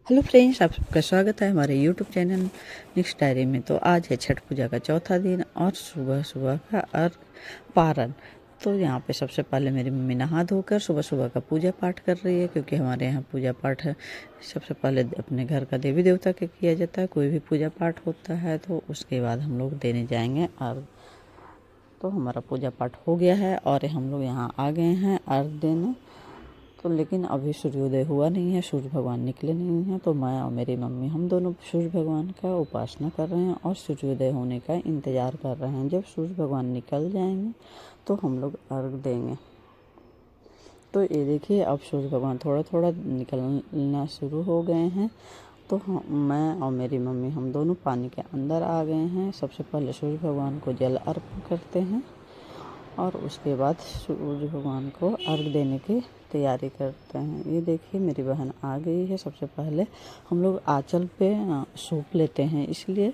Hello friends, आप सबका स्वागत है हमारे यूट्यूब चैनल नेक्स्ट डायरी में। तो आज है छठ पूजा का चौथा दिन और सुबह सुबह का अर्घ पारण। तो यहाँ पे सबसे पहले मेरी मम्मी नहा धोकर सुबह सुबह का पूजा पाठ कर रही है, क्योंकि हमारे यहाँ पूजा पाठ है सबसे पहले अपने घर का देवी देवता के किया जाता है। कोई भी पूजा पाठ होता है तो उसके बाद हम लोग देने जाएंगे अर्घ। तो हमारा पूजा पाठ हो गया है और हम लोग यहाँ आ गए हैं अर्घ देने। तो लेकिन अभी सूर्योदय हुआ नहीं है, सूर्य भगवान निकले नहीं हैं। तो मैं और मेरी मम्मी हम दोनों सूर्य भगवान का उपासना कर रहे हैं और सूर्योदय होने का इंतज़ार कर रहे हैं। जब सूर्य भगवान निकल जाएंगे तो हम लोग अर्घ देंगे। तो ये देखिए, अब सूर्य भगवान थोड़ा थोड़ा निकलना शुरू हो गए हैं। तो मैं और मेरी मम्मी हम दोनों पानी के अंदर आ गए हैं। सबसे पहले सूर्य भगवान को जल अर्पण करते हैं और उसके बाद सूर्य भगवान को अर्घ देने की तैयारी करते हैं। ये देखिए, मेरी बहन आ गई है। सबसे पहले हम लोग आंचल पे सूप लेते हैं, इसलिए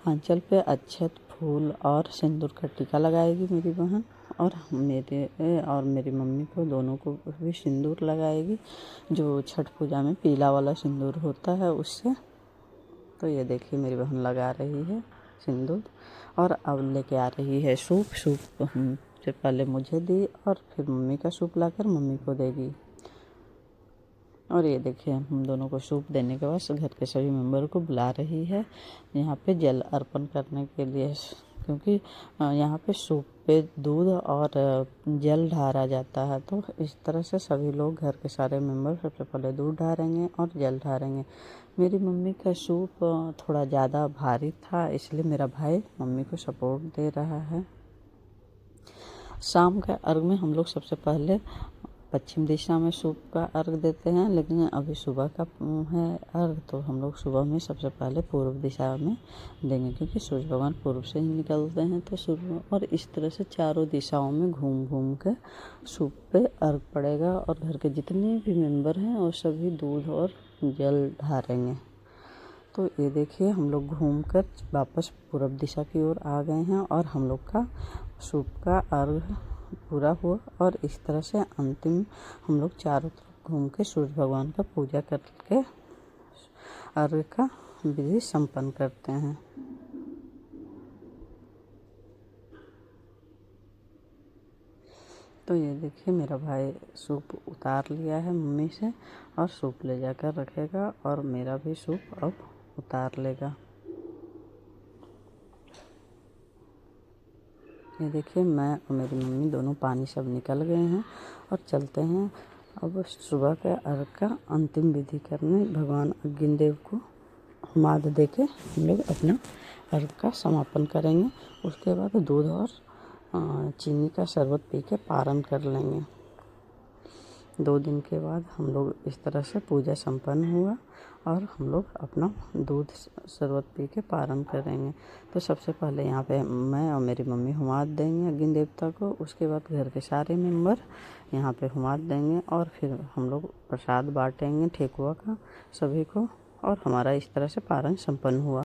आंचल पे अक्षत, फूल और सिंदूर का टीका लगाएगी मेरी बहन। और मेरी मम्मी को दोनों को भी सिंदूर लगाएगी, जो छठ पूजा में पीला वाला सिंदूर होता है उससे। तो ये देखिए, मेरी बहन लगा रही है सिंदूर और अब लेके आ रही है सूप। से पहले मुझे दी और फिर मम्मी का सूप लाकर मम्मी को देगी। और ये देखिए, हम दोनों को सूप देने के बाद घर के सभी मेंबर को बुला रही है यहाँ पे जल अर्पण करने के लिए, क्योंकि यहाँ पे सूप पे दूध और जल ढारा जाता है। तो इस तरह से सभी लोग, घर के सारे मेंबर सबसे पहले दूध ढारेंगे और जल ढारेंगे। मेरी मम्मी का सूप थोड़ा ज़्यादा भारी था, इसलिए मेरा भाई मम्मी को सपोर्ट दे रहा है। शाम का अर्घ में हम लोग सबसे पहले पश्चिम दिशा में सूप का अर्घ देते हैं, लेकिन अभी सुबह का है अर्घ, तो हम लोग सुबह में सबसे पहले पूर्व दिशा में देंगे, क्योंकि सूर्य भगवान पूर्व से ही निकलते हैं। तो सूर्य, और इस तरह से चारों दिशाओं में घूम घूम कर सूप पे अर्घ पड़ेगा और घर के जितने भी मेंबर हैं वो सभी दूध और जल ढारेंगे। तो ये देखिए, हम लोग घूमकर वापस पूर्व दिशा की ओर आ गए हैं और हम लोग का सूप का अर्घ पूरा हुआ। और इस तरह से अंतिम हम लोग चारों तरफ घूम के सूर्य भगवान का पूजा करके अर्घ का विधि संपन्न करते हैं। तो ये देखिए, मेरा भाई सूप उतार लिया है मम्मी से और सूप ले जाकर रखेगा और मेरा भी सूप अब उतार लेगा। ये देखिए, मैं और मेरी मम्मी दोनों पानी सब निकल गए हैं और चलते हैं अब सुबह के अर्घ का अंतिम विधि करने। भगवान अग्निदेव को होमाद दे के हम लोग अपना अर्घ का समापन करेंगे। उसके बाद दूध और चीनी का शरबत पी के पारण कर लेंगे। 2 दिन के बाद हम लोग इस तरह से पूजा संपन्न हुआ और हम लोग अपना दूध शरबत पी के पारण करेंगे। तो सबसे पहले यहाँ पे मैं और मेरी मम्मी होमाद देंगे अग्नि देवता को। उसके बाद घर के सारे मेंबर यहाँ पे होमाद देंगे और फिर हम लोग प्रसाद बांटेंगे ठेकुआ का सभी को, और हमारा इस तरह से पारण संपन्न हुआ।